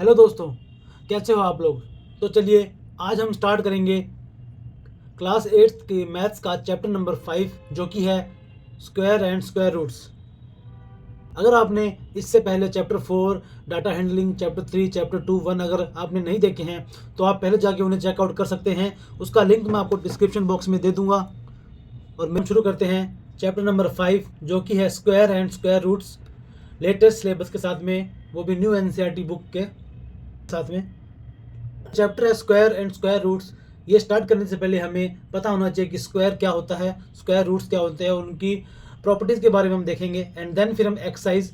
Hello दोस्तों, कैसे हो आप लोग। तो चलिए आज हम स्टार्ट करेंगे क्लास 8th के मैथ्स का चैप्टर नंबर 5 जो कि है स्क्वायर एंड स्क्वायर रूट्स। अगर आपने इससे पहले chapter 4 data handling, chapter 3, chapter 2, 1 अगर आपने नहीं देखे हैं तो आप पहले जाके उन्हें चेकआउट कर सकते हैं। उसका लिंक मैं आपको डिस्क्रिप्शन बॉक्स में दे दूंगा। और मैं शुरू करते हैं चैप्टर नंबर 5 जो कि है square and square roots, latest syllabus के साथ में, वो भी न्यू एनसीईआरटी बुक के साथ में। चैप्टर है स्क्वायर एंड स्क्वायर रूट्स। ये स्टार्ट करने से पहले हमें पता होना चाहिए कि स्क्वायर क्या होता है, स्क्वायर रूट्स क्या होते हैं, उनकी प्रॉपर्टीज़ के बारे में हम देखेंगे एंड देन फिर हम एक्सरसाइज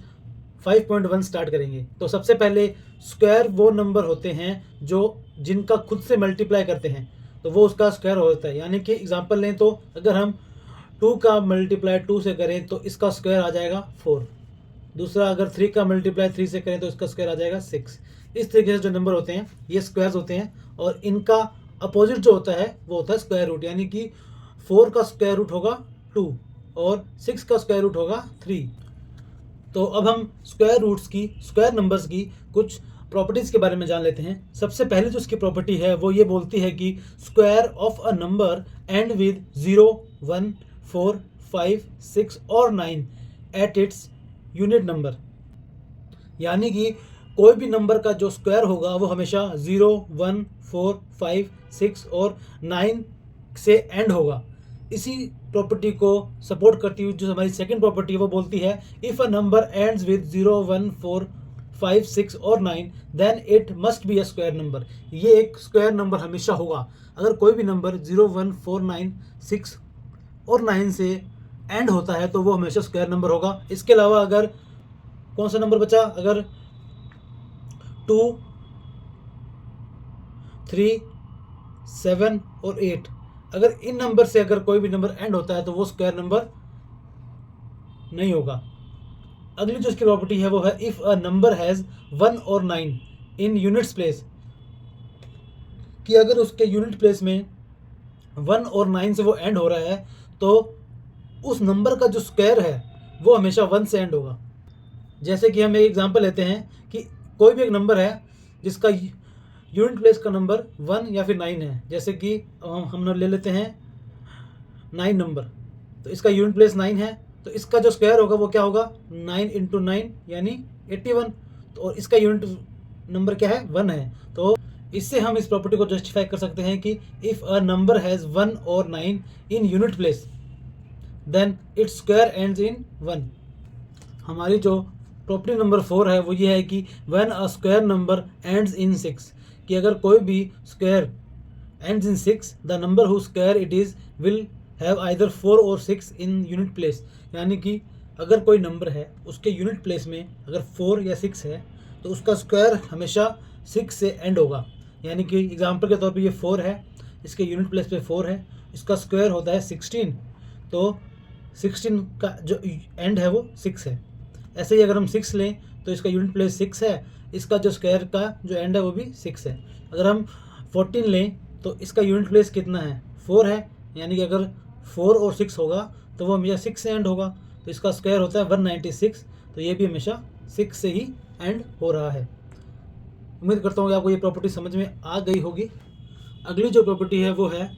5.1 स्टार्ट करेंगे। तो सबसे पहले स्क्वायर वो नंबर होते हैं जो जिनका खुद से मल्टीप्लाई करते हैं तो वो उसका स्क्वायर होता है। यानी कि एग्जांपल लें तो अगर हम 2 का मल्टीप्लाई 2 से करें तो इसका स्क्वायर आ जाएगा 4। दूसरा अगर 3 का मल्टीप्लाई 3 से करें तो इसका स्क्वायर आ जाएगा 6। इस तरीके से जो नंबर होते हैं ये स्क्वायर्स होते हैं और इनका अपोजिट जो होता है वो होता है स्क्वायर रूट। यानी कि 4 का स्क्वायर रूट होगा 2 और 6 का स्क्वायर रूट होगा 3। तो अब हम स्क्वायर रूट्स की, स्क्वायर नंबर्स की कुछ प्रॉपर्टीज़ के बारे में जान लेते हैं। सबसे पहले जो इसकी प्रॉपर्टी है वो ये बोलती है कि square of a number and with 0, 1, 4, 5, 6 और 9 एट इट्स यूनिट नंबर। यानी कि कोई भी नंबर का जो स्क्वायर होगा वो हमेशा 0, 1, 4, 5, 6 और 9 से एंड होगा। इसी प्रॉपर्टी को सपोर्ट करती हुई जो हमारी सेकंड प्रॉपर्टी है वो बोलती है if a number ends with 0, 1, 4, 5, 6 और 9 then it must be a square number. ये एक स्क्वायर नंबर हमेशा होगा। अगर कोई भी नंबर 0, 1, 4, 9, 6 और 9 से एंड होता है तो वो हमेशा स्क्वायर नंबर होगा। इसके अलावा अगर कौन सा नंबर बचा, अगर 2, 3, 7 और 8, अगर इन नंबर से अगर कोई भी नंबर एंड होता है तो वो स्क्वायर नंबर नहीं होगा। अगली जो इसकी प्रॉपर्टी है वो है इफ़ अ नंबर हैज़ 1 और 9 इन यूनिट्स प्लेस, कि अगर उसके यूनिट प्लेस में 1 और 9 से वो एंड हो रहा है तो उस नंबर का जो स्क्वायर है वो हमेशा 1 से एंड होगा। जैसे कि हम एक एग्जांपल लेते हैं कि कोई भी एक नंबर है जिसका यूनिट प्लेस का नंबर 1 या फिर 9 है। जैसे कि हम ले लेते हैं 9 नंबर, तो इसका यूनिट प्लेस 9 है तो इसका जो स्क्वायर होगा वो क्या होगा, 9 इंटू 9 यानी 81। तो और इसका यूनिट नंबर क्या है, 1 है। तो इससे हम इस प्रॉपर्टी को जस्टिफाई कर सकते हैं कि इफ़ अ नंबर हैज़ 1 और 9 in unit place then it's square ends in 1। हमारी जो प्रॉपर्टी नंबर 4 है वो ये है कि when a square number ends in 6, कि अगर कोई भी square ends in 6 the number who square it is will have either 4 और 6 इन यूनिट प्लेस। यानी कि अगर कोई नंबर है उसके यूनिट प्लेस में अगर 4 या 6 है तो उसका स्क्वायर हमेशा 6 से एंड होगा। यानी कि एग्जांपल के तौर पे ये 4 है, इसके यूनिट प्लेस पे 4 है, इसका स्क्वायर होता है 16, तो 16 का जो एंड है वो 6 है। ऐसे ही अगर हम 6 लें तो इसका यूनिट प्लेस 6 है, इसका जो स्क्वायर का जो एंड है वो भी 6 है। अगर हम 14 लें तो इसका यूनिट प्लेस कितना है, 4 है। यानी कि अगर 4 और 6 होगा तो वो हमेशा 6 से एंड होगा, तो इसका स्क्वायर होता है 196। तो ये भी हमेशा 6 से ही एंड हो रहा है। उम्मीद करता हूँ कि आपको ये प्रॉपर्टी समझ में आ गई होगी। अगली जो प्रॉपर्टी है वो है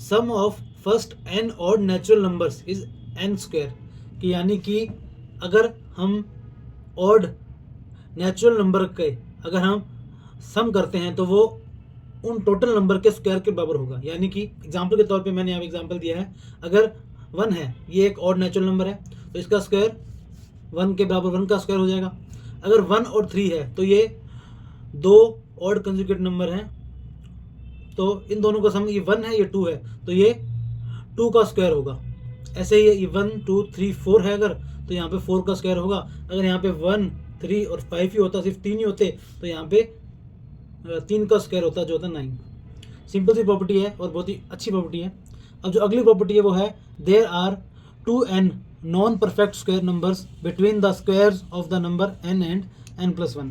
sum of first N odd natural numbers is N square, कि यानी कि अगर हम ऑड नेचुरल नंबर के अगर हम सम करते हैं तो वो उन टोटल नंबर के स्क्वायर के बराबर होगा। यानी कि एग्जांपल के तौर पे मैंने यहाँ एग्जांपल दिया है, अगर 1 है, ये एक ऑड नेचुरल नंबर है तो इसका स्क्वायर 1 के बराबर 1 का स्क्वायर हो जाएगा। अगर 1 और 3 है तो ये दो ऑड कंजुगेट नंबर हैं, तो इन दोनों का सम, ये 1 है ये 2 है तो ये 2 का स्क्वायर होगा। ऐसे ही ये 1, 2, 3, 4 है अगर तो यहाँ पे 4 का स्क्वायर होगा। अगर यहाँ पे 1, 3 और 5 ही होता, सिर्फ 3 ही होते तो यहाँ पे 3 का स्क्वायर होता जो होता 9। सिंपल सी प्रॉपर्टी है और बहुत ही अच्छी प्रॉपर्टी है। अब जो अगली प्रॉपर्टी है वो है there are 2n non perfect square numbers between the squares of the number n and n+1।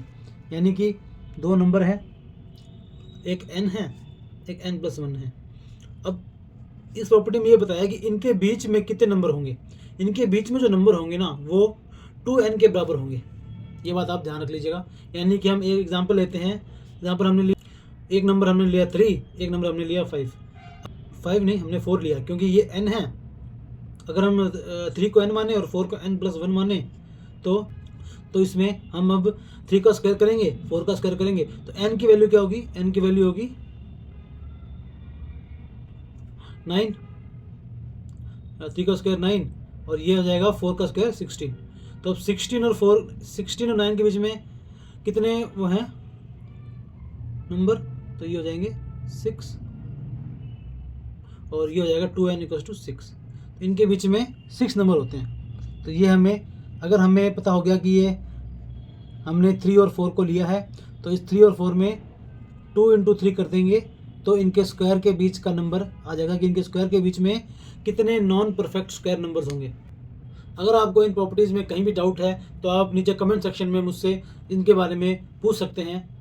यानी कि दो नंबर है, एक n है एक n+1 है। अब इस प्रॉपर्टी में ये बताया कि इनके बीच में कितने नंबर होंगे। इनके बीच में जो नंबर होंगे ना वो 2n के बराबर होंगे। ये बात आप ध्यान रख लीजिएगा। यानी कि हम एक एग्जांपल लेते हैं, जहाँ पर हमने एक नंबर हमने लिया 3, एक नंबर हमने लिया 5। 5 नहीं, हमने 4 लिया, क्योंकि ये n है। अगर हम 3 को n माने और 4 को n+1 माने तो इसमें हम अब 3 का स्क्वायर करेंगे, 4 का स्क्वायर करेंगे, तो n की वैल्यू क्या होगी? n की वैल्यू होगी 9, 3 का स्क्वायर 9, और ये हो जाएगा 4 का स्क्वायर 16। तो अब 16 और 9 के बीच में कितने वो हैं नंबर? तो ये हो जाएंगे 6, और ये हो जाएगा 2n = 6। तो इनके बीच में 6 नंबर होते हैं। तो ये अगर हमें पता हो गया कि ये हमने 3 और 4 को लिया है, तो इस 3 और 4 में 2 × 3 कर देंगे, तो इनके स्क्वायर के बीच का नंबर आ जाएगा कि इनके स्क्वायर के बीच में कितने नॉन परफेक्ट स्क्वायर नंबर्स होंगे। अगर आपको इन प्रॉपर्टीज़ में कहीं भी डाउट है तो आप नीचे कमेंट सेक्शन में मुझसे इनके बारे में पूछ सकते हैं।